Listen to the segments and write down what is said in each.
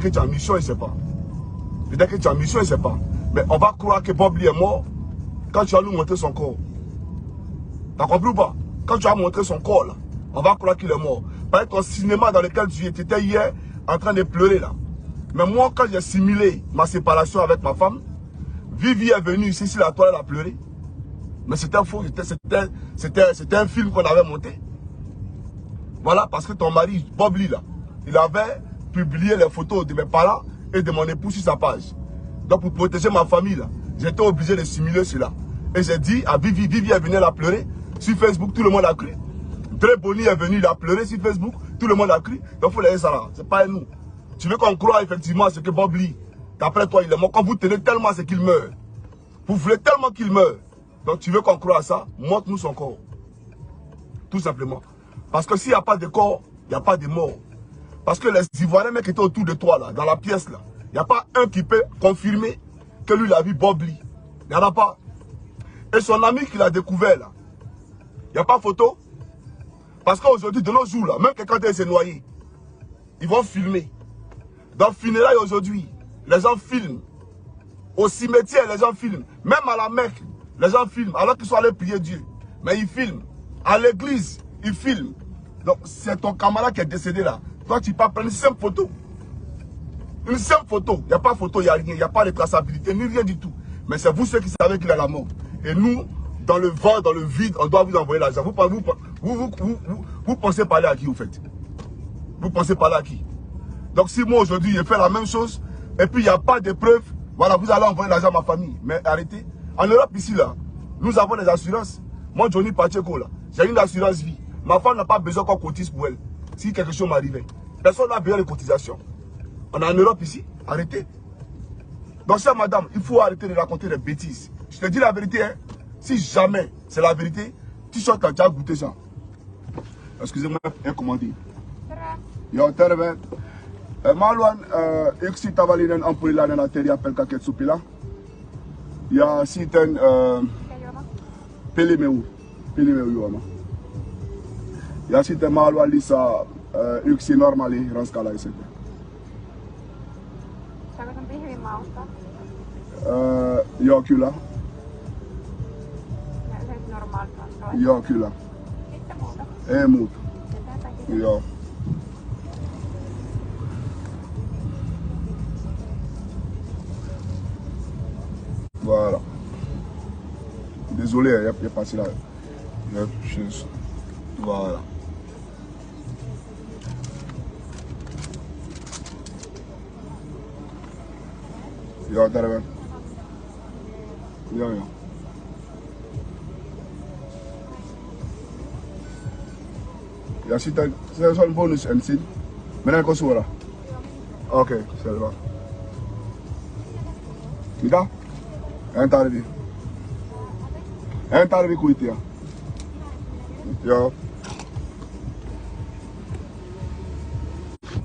que tu as mission, il ne sait pas. Peut-être que tu as mission, il ne sait pas. Mais on va croire que Bob Lee est mort quand tu vas nous montrer son corps. T'as compris ou pas? Quand tu as montré son corps, là, on va croire qu'il est mort. Par exemple, ton cinéma dans lequel tu étais hier en train de pleurer, là. Mais moi, quand j'ai simulé ma séparation avec ma femme, Vivi est venue ici sur la toile, elle a pleuré. Mais c'était faux, c'était un film qu'on avait monté. Voilà, parce que ton mari, Bob Lee, là, il avait publié les photos de mes parents et de mon époux sur sa page. Donc pour protéger ma famille, là, j'étais obligé de simuler cela. Et j'ai dit à Vivi, Vivi est venue, elle a pleuré. Sur Facebook, tout le monde a cru. Dre Bonny est venu, il a pleuré sur Facebook, tout le monde a cru. Donc il faut laisser ça là, c'est pas nous. Tu veux qu'on croie effectivement à ce que Bob Lee, d'après toi, il est mort. Quand vous tenez tellement à ce qu'il meurt, vous voulez tellement qu'il meure. Donc tu veux qu'on croie à ça, montre-nous son corps. Tout simplement. Parce que s'il n'y a pas de corps, il n'y a pas de mort. Parce que les Ivoiriens qui étaient autour de toi, là, dans la pièce, là, il n'y a pas un qui peut confirmer que lui, il a vu Bob Lee. Il n'y en a pas. Et son ami qui l'a découvert, là, il n'y a pas photo. Parce qu'aujourd'hui, de nos jours, là, même quand il s'est noyé, ils vont filmer. Dans le funérail aujourd'hui, les gens filment. Au cimetière, les gens filment. Même à la Mecque, les gens filment. Alors qu'ils sont allés prier Dieu. Mais ils filment. À l'église, ils filment. Donc, c'est ton camarade qui est décédé là. Toi, tu peux prendre une simple photo. Une simple photo. Il n'y a pas de photo, il n'y a rien. Il n'y a pas de traçabilité, ni rien du tout. Mais c'est vous ceux qui savez qu'il a la mort. Et nous, dans le vent, dans le vide, on doit vous envoyer l'argent. Vous pensez parler à qui, vous faites? Vous pensez parler à qui? Donc, si moi, aujourd'hui, je fais la même chose, et puis il n'y a pas de preuves, voilà, vous allez envoyer l'argent à ma famille. Mais arrêtez. En Europe, ici, là, nous avons des assurances. Moi, Johnny Pacheco, là, j'ai une assurance vie. Ma femme n'a pas besoin qu'on cotise pour elle. Si quelque chose m'arrivait. Personne n'a besoin de cotisation. On est en Europe ici. Arrêtez. Donc, chère madame, il faut arrêter de raconter des bêtises. Je te dis la vérité, hein. Si jamais c'est la vérité, tu sors, tu as déjà goûté ça. Excusez-moi, un commandé. Yo, terve. Malouane, si tu as validé un peu là dans la terre, il y a un paquet de soupe là. Il y a certains Péléméou. Péléméou, il y a certains Malouane qui sont normal, dans ce cas-là. Joo, kyllä. Joo, kyllä. Ei muuta. Joo. Voilà. Désolé, il y a passé là. Voilà. Yo, terve. Yo. Ja sitten se on bonus ensin. Mennäänkö suoraan? Okei, selvä. Mitä? En tarvi kuitia. Joo.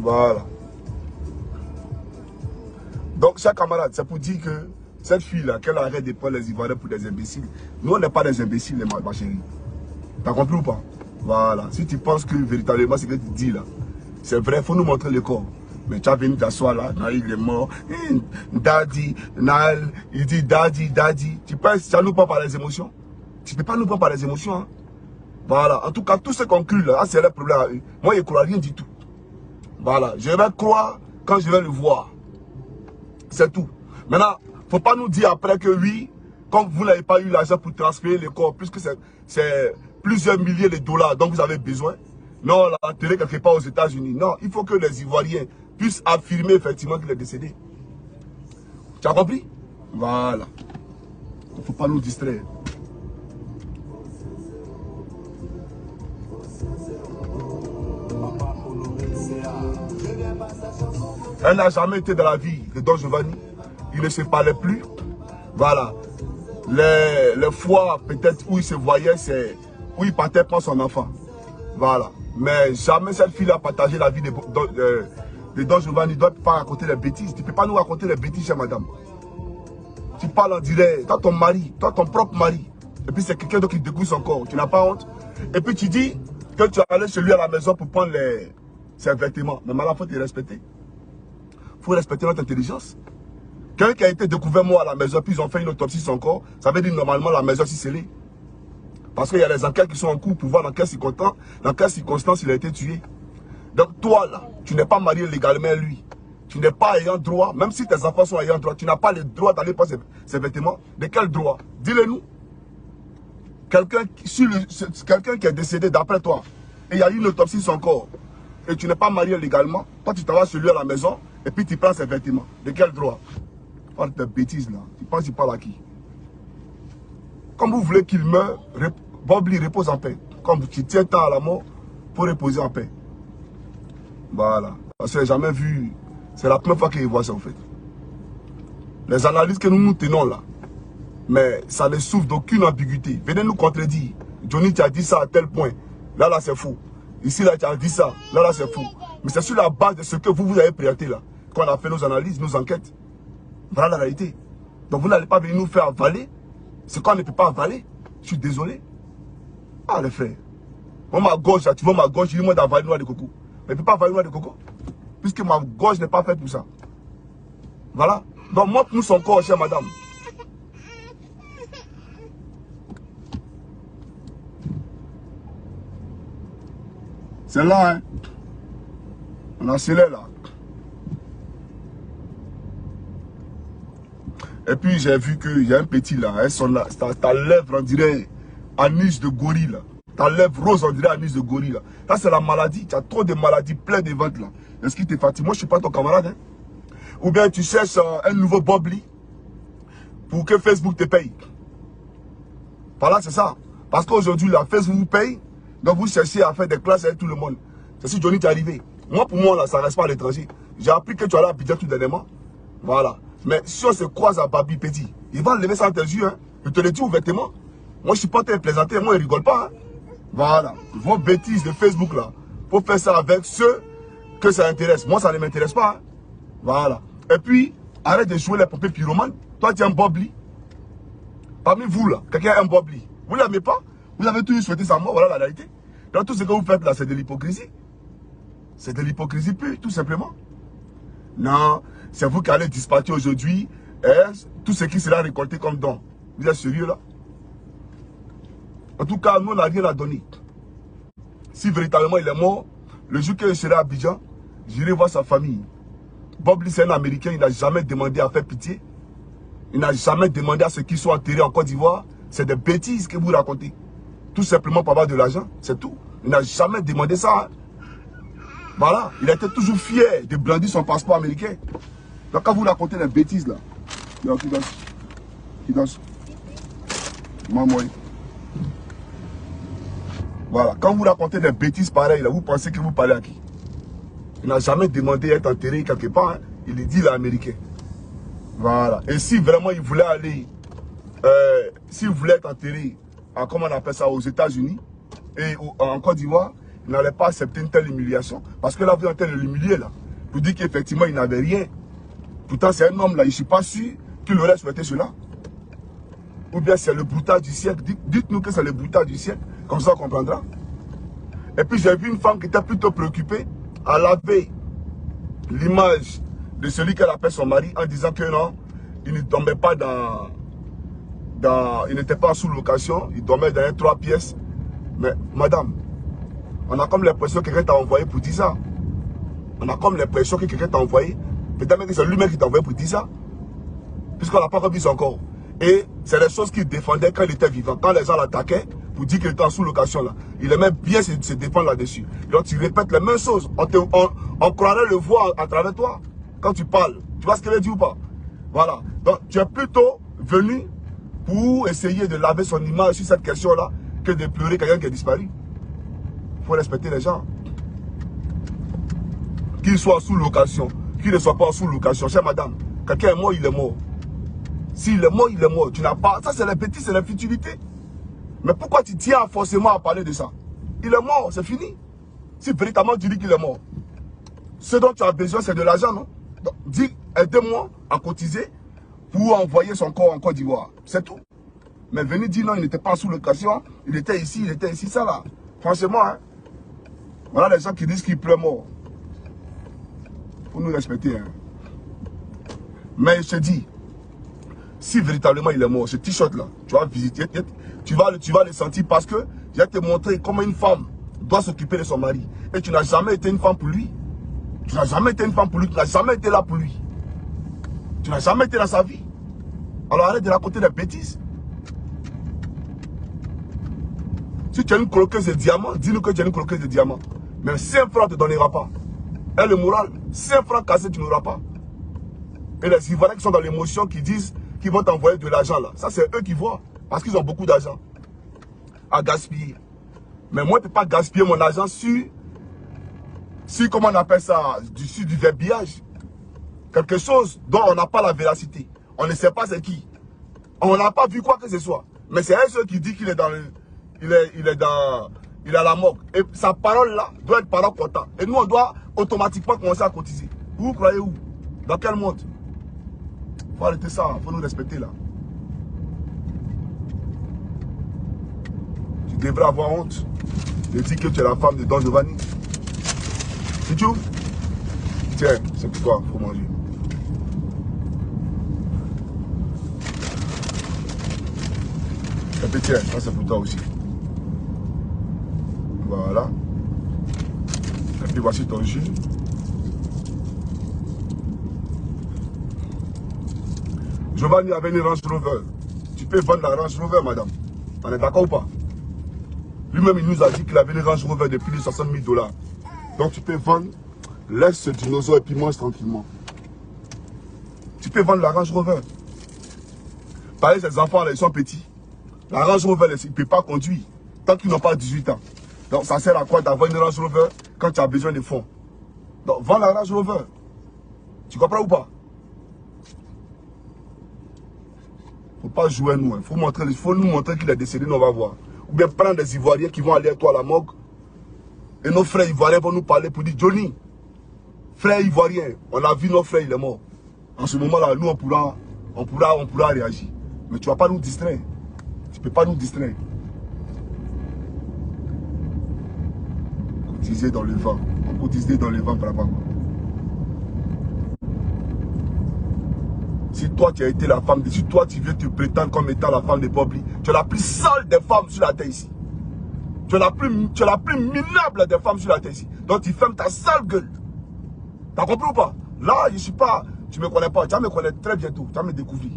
Voilà. Donc, chers camarades, c'est pour dire que cette fille-là, qu'elle arrête de prendre les Ivoiriens pour des imbéciles. Nous, on n'est pas des imbéciles, ma chérie. T'as compris ou pas? Voilà. Si tu penses que véritablement ce que tu dis là, c'est vrai, il faut nous montrer le corps. Mais tu as venu t'asseoir là, Naïl est mort. Daddy, Naël, il dit daddy, daddy. Tu penses, ça nous prend par les émotions? Tu ne peux pas nous prendre par les émotions. Hein? Voilà. En tout cas, tout ce qu'on crée là, c'est le problème à eux. Moi, je ne crois rien du tout. Voilà. Je vais croire quand je vais le voir. C'est tout. Maintenant, il ne faut pas nous dire après que oui, comme vous n'avez pas eu l'argent pour transférer le corps, puisque c'est plusieurs milliers de dollars dont vous avez besoin. Non, on l'a enterré quelque part aux États-Unis. Non, il faut que les Ivoiriens puissent affirmer effectivement qu'il est décédé. Tu as compris? Voilà. Il ne faut pas nous distraire. Elle n'a jamais été dans la vie de Don Giovanni. Il ne se parlait plus. Voilà. Les fois peut-être où il se voyait, c'est où il partait prendre son enfant. Voilà. Mais jamais cette fille a partagé la vie de Don Giovanni. Il ne doit pas raconter des bêtises. Tu ne peux pas nous raconter des bêtises, chère madame. Tu parles en direct. Toi, ton mari, toi, ton propre mari. Et puis c'est quelqu'un d'autre qui découvre son corps. Tu n'as pas honte. Et puis tu dis que tu es allé chez lui à la maison pour prendre ses vêtements. Mais maintenant, il faut te respecter. Il faut respecter notre intelligence. Quelqu'un qui a été découvert mort à la maison, puis ils ont fait une autopsie sur son corps, ça veut dire normalement la maison est scellée. Parce qu'il y a des enquêtes qui sont en cours pour voir dans quelles circonstances il a été tué. Donc toi là, tu n'es pas marié légalement à lui. Tu n'es pas ayant droit, même si tes enfants sont ayant droit, tu n'as pas le droit d'aller prendre ces vêtements. De quel droit? Dis-le-nous. Quelqu'un qui est décédé d'après toi, et il y a eu une autopsie sur son corps, et tu n'es pas marié légalement, toi tu t'en vas sur lui à la maison, et puis tu prends ses vêtements. De quel droit? Parle de bêtises là. Tu penses qu'il parle à qui? Comme vous voulez qu'il meure, Bobli repose en paix. Comme tu tiens tant à la mort, pour reposer en paix. Voilà. Parce que j'ai jamais vu. C'est la première fois qu'il voit ça en fait. Les analyses que nous tenons là, mais ça ne souffre d'aucune ambiguïté. Venez nous contredire. Johnny, tu as dit ça à tel point. Là, c'est faux. Ici, là, tu as dit ça. Là, c'est faux. Mais c'est sur la base de ce que vous avez présenté là, qu'on a fait nos analyses, nos enquêtes. Voilà la réalité. Donc vous n'allez pas venir nous faire avaler ce qu'on ne peut pas avaler. Je suis désolé. Ah les frères. Moi ma gorge, là, tu vois ma gorge, je dis moi d'avaler noix de coco. Mais je ne peux pas avaler noix de coco. Puisque ma gorge n'est pas faite pour ça. Voilà. Donc montre-nous son corps, chère madame. C'est là, hein. On a scellé là. Et puis j'ai vu qu'il y a un petit là, hein, ta lèvre on dirait anis de gorille là. Ta lèvre rose on dirait anis de gorille là. Ça c'est la maladie, tu as trop de maladies pleines de ventre là. Est-ce qu'il te fatigue? Moi je ne suis pas ton camarade. Hein? Ou bien tu cherches un nouveau Bobli pour que Facebook te paye. Voilà c'est ça. Parce qu'aujourd'hui là, Facebook vous paye, donc vous cherchez à faire des classes avec tout le monde. C'est si Johnny t'est arrivé. Moi pour moi là, ça ne reste pas à l'étranger. J'ai appris que tu allais à Abidjan tout dernièrement. Voilà. Mais si on se croise à Babi Petit, il va lever ça en tes yeux. Hein. Je te le dis ouvertement. Moi, je ne suis pas très plaisanté. Moi, il ne rigole pas. Hein. Voilà. Vos bêtises de Facebook, là. Faut faire ça avec ceux que ça intéresse. Moi, ça ne m'intéresse pas. Hein. Voilà. Et puis, arrête de jouer les poupées pyromanes. Toi, tu es un Bobli. Parmi vous, là, quelqu'un est un Bobli. Vous ne l'aimez pas. Vous avez toujours souhaité sa mort. Voilà la réalité. Donc, tout ce que vous faites, là, c'est de l'hypocrisie. C'est de l'hypocrisie pure, tout simplement. Non. C'est vous qui allez dispatcher aujourd'hui tout ce qui sera récolté comme don. Vous êtes sérieux là? En tout cas, nous, on n'a rien à donner. Si véritablement il est mort, le jour qu'il sera à Abidjan, j'irai voir sa famille. Bobli, c'est un Américain, il n'a jamais demandé à faire pitié. Il n'a jamais demandé à ceux qui sont enterrés en Côte d'Ivoire. C'est des bêtises que vous racontez. Tout simplement pour avoir de l'argent, c'est tout. Il n'a jamais demandé ça. Hein. Voilà, il a été toujours fier de brandir son passeport américain. Donc quand vous racontez des bêtises là, qui danse, maman. Voilà, quand vous racontez des bêtises pareilles là, vous pensez que vous parlez à qui? Il n'a jamais demandé à être enterré quelque part, hein. Il est dit l'américain. Voilà, et si vraiment il voulait aller, s'il voulait être enterré, comment on appelle ça, aux États-Unis et en Côte d'Ivoire, il n'allait pas accepter une telle humiliation. Parce que là, vous êtes en train de l'humilier là, pour dire qu'effectivement il n'avait rien. Pourtant, c'est un homme là, je ne suis pas sûr qu'il aurait souhaité cela. Ou bien c'est le broutage du siècle. Dites-nous que c'est le broutage du siècle, comme ça on comprendra. Et puis j'ai vu une femme qui était plutôt préoccupée à laver l'image de celui qu'elle appelle son mari en disant que non, il ne dormait pas il n'était pas sous location, il dormait dans un 3 pièces. Mais madame, on a comme l'impression que quelqu'un t'a envoyé pour dire ça. On a comme l'impression que quelqu'un t'a envoyé. Peut-être que c'est lui-même qui t'a envoyé pour dire ça. Puisqu'on n'a pas revu son corps. Et c'est les choses qu'il défendait quand il était vivant. Quand les gens l'attaquaient pour dire qu'il était en sous-location là, il aimait bien se défendre là-dessus. Donc tu répètes les mêmes choses. On croirait le voir à travers toi quand tu parles. Tu vois ce qu'elle dit ou pas? Voilà. Donc tu es plutôt venu pour essayer de laver son image sur cette question-là que de pleurer quelqu'un qui est disparu. Il faut respecter les gens. Qu'il soit en sous-location, qu'il ne soit pas en sous-location. Chère madame, quelqu'un est mort, il est mort. S'il est mort, il est mort. Tu n'as pas... Ça, c'est la bêtise, c'est la futilité. Mais pourquoi tu tiens forcément à parler de ça? Il est mort, c'est fini. Si véritablement tu dis qu'il est mort, ce dont tu as besoin, c'est de l'argent, non? Donc, dis, aidez-moi à cotiser pour envoyer son corps en Côte d'Ivoire. C'est tout. Mais venez dire non, il n'était pas sous location, il était ici, ça là. Franchement, hein. Voilà les gens qui disent qu'il pleut mort. Faut nous respecter, hein. Mais je te dis, si véritablement il est mort, ce t-shirt là, tu vas visiter, tu vas le sentir parce que je vais te montrer comment une femme doit s'occuper de son mari. Et tu n'as jamais été une femme pour lui. Tu n'as jamais été une femme pour lui, tu n'as jamais été là pour lui. Tu n'as jamais été dans sa vie. Alors arrête de raconter des bêtises. Si tu as une croqueuse de diamants, dis-nous que tu as une croqueuse de diamants. Mais 5 francs ne te donnera pas. Et le moral, 5 francs cassés, tu n'auras pas. Et les Ivoiriens qui sont dans l'émotion, qui disent qu'ils vont t'envoyer de l'argent là. Ça, c'est eux qui voient. Parce qu'ils ont beaucoup d'argent à gaspiller. Mais moi, je ne peux pas gaspiller mon argent sur comment on appelle ça, du verbiage. Quelque chose dont on n'a pas la véracité. On ne sait pas c'est qui. On n'a pas vu quoi que ce soit. Mais c'est un seul qui dit qu'il est dans le... Il est à la morgue. Et sa parole là doit être parole comptable. Et nous, on doit automatiquement commencer à cotiser. Vous croyez où? Dans quel monde? Il faut arrêter ça. Il faut nous respecter là. Tu devrais avoir honte de dire que tu es la femme de Don Giovanni. C'est tout? Tiens, c'est pour toi. Il faut manger. Et puis tiens, ça c'est pour toi aussi. Voilà. Et puis voici ton jus. Giovanni avait une Range Rover. Tu peux vendre la Range Rover, madame. On est d'accord ou pas? Lui-même, il nous a dit qu'il avait une Range Rover de plus de 60 000 $. Donc tu peux vendre, laisse ce dinosaure et puis mange tranquillement. Tu peux vendre la Range Rover. Pareil, ces enfants là, ils sont petits. La Range Rover, ils ne peuvent pas conduire tant qu'ils n'ont pas 18 ans. Donc ça sert à quoi d'avoir une Range Rover quand tu as besoin de fonds? Donc vends la Range Rover. Tu comprends ou pas? Faut pas jouer à nous. Il faut nous montrer qu'il est décédé, nous on va voir. Ou bien prendre des Ivoiriens qui vont aller à toi à la morgue. Et nos frères Ivoiriens vont nous parler pour dire Johnny, frère Ivoirien, on a vu nos frères, il est mort. En ce moment-là, nous on pourra réagir. Mais tu ne vas pas nous distraire. Tu ne peux pas nous distraire. Cotiser dans le vent. On cotiser dans le vent par rapport. Si toi tu as été la femme, si toi tu veux te prétendre comme étant la femme de Bobli, tu es la plus sale des femmes sur la terre ici. Tu es la plus minable des femmes sur la terre ici. Donc tu fermes ta sale gueule. T'as compris ou pas? Là, je ne suis pas, tu ne me connais pas, tu vas me connaître très bientôt, tu vas me découvrir.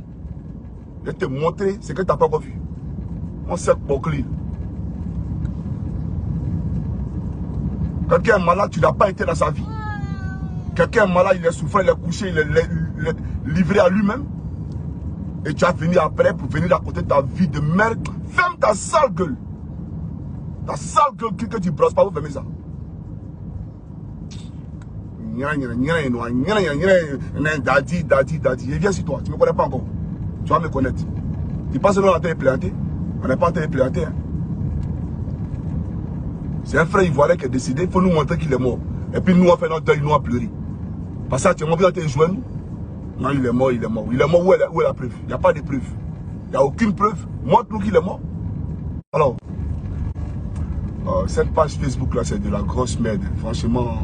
Je vais te montrer ce que tu n'as pas encore vu. On sait boucler. Quelqu'un est malade, tu n'as pas été dans sa vie. Quelqu'un est malade, il est souffrant, il est couché, il est livré à lui-même. Et tu vas venir après pour venir raconter ta vie de merde. Ferme ta sale gueule. Ta sale gueule que tu ne brosses pas, vous fermez ça. Dadi. Et viens sur toi, tu ne me connais pas encore. Tu vas me connaître. Tu penses que nous on est planté? On n'est pas en train de planter. Hein? C'est un frère ivoirien qui est décédé, il faut nous montrer qu'il est mort. Et puis nous on fait notre deuil, nous on pleuré. Parce que tu as envie de jouer nous. Non, il est mort, il est mort. Il est mort, où est la preuve? Il n'y a pas de preuve. Il n'y a aucune preuve. Montre-nous qu'il est mort. Alors, cette page Facebook là, c'est de la grosse merde. Franchement,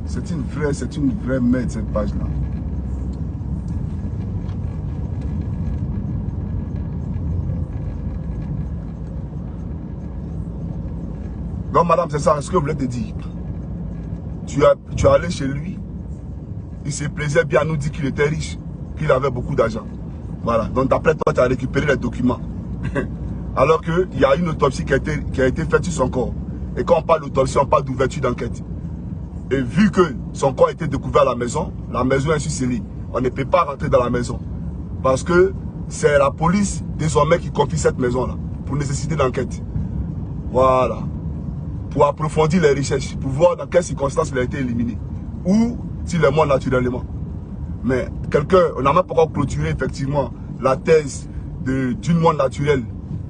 c'est une vraie merde cette page là. Donc madame, c'est ça ce que je voulais te dire. Tu es allé chez lui. Il se plaisait bien à nous dire qu'il était riche, qu'il avait beaucoup d'argent. Voilà. Donc d'après toi, tu as récupéré les documents. Alors qu'il y a une autopsie qui a été faite sur son corps. Et quand on parle d'autopsie, on parle d'ouverture d'enquête. Et vu que son corps a été découvert à la maison est scellée. On ne peut pas rentrer dans la maison. Parce que c'est la police désormais qui confie cette maison-là. Pour nécessiter d'enquête. Voilà. Pour approfondir les recherches. Pour voir dans quelles circonstances il a été éliminé. Ou s'il est mort naturellement. Mais on n'a même pas encore clôturé effectivement la thèse d'une mort naturelle.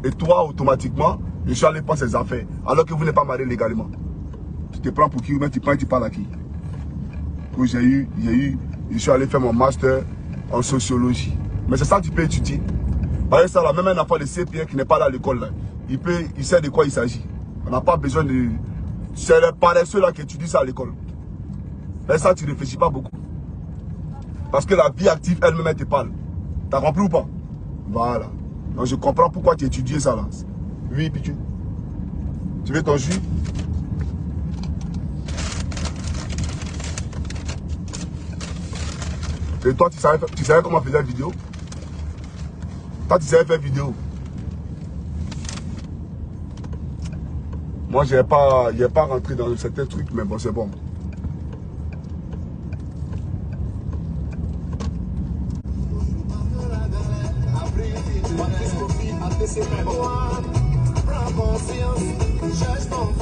Et toi, automatiquement, je suis allé prendre ses affaires. Alors que vous n'êtes pas marié légalement. Tu te prends pour qui ou même tu parles à qui? Je suis allé faire mon master en sociologie. Mais c'est ça que tu peux étudier. Par exemple, là, même un enfant de CP1 qui n'est pas là à l'école, là, il sait de quoi il s'agit. On n'a pas besoin de... C'est les paresseux là qui étudient ça à l'école. Mais ça, tu ne réfléchis pas beaucoup. Parce que la vie active elle-même, elle te parle. T'as compris ou pas? Voilà. Donc je comprends pourquoi tu étudies ça là. Oui, Pichu. Tu veux ton jus? Et toi, tu savais comment faire une vidéo? Toi, tu savais faire vidéo. Moi, je n'ai pas rentré dans certains trucs, mais bon, c'est bon.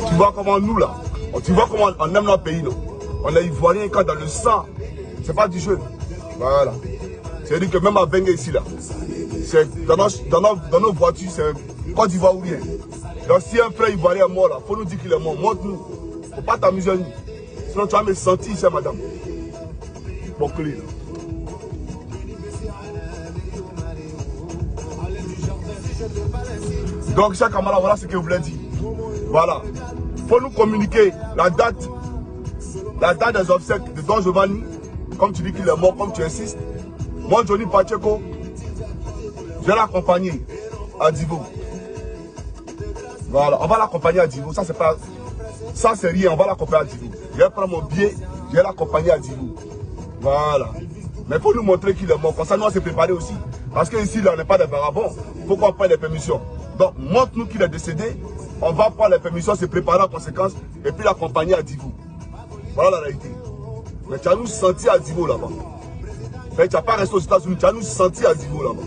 Tu vois comment nous, là, tu vois comment on aime notre pays, non? On est ivoirien quand dans le sang. C'est pas du jeu. Voilà. C'est-à-dire que même à Bengue ici, là, dans nos voitures, c'est Côte d'Ivoire ou rien. Donc si un frère ivoirien est mort, là, il faut nous dire qu'il est mort. Montre-nous. Il ne faut pas t'amuser à nous. Sinon tu vas me sentir ici, madame. Bon, clé, là. Donc, chaque camarade, voilà ce que vous voulez dire. Voilà. Il faut nous communiquer la date des obsèques de Don Giovanni. Comme tu dis qu'il est mort, comme tu insistes. Moi, Johnny Pacheco, je vais l'accompagner à Divo. Voilà, on va l'accompagner à Divo. Ça, c'est pas. Ça, c'est rien, on va l'accompagner à Divo. Je vais prendre mon billet, je vais l'accompagner à Divo. Voilà. Mais il faut nous montrer qu'il est mort. Comme ça, nous, on s'est préparé aussi. Parce qu'ici, là, on n'est pas des vagabonds. Il faut qu'on prenne les permissions. Donc, montre-nous qu'il est décédé. On va prendre les permissions, se préparer en conséquence. Et puis l'accompagner à Divo. Voilà la réalité. Mais tu as nous senti à Divo là-bas. Mais tu n'as pas resté aux États-Unis, tu as nous senti à Divo là-bas.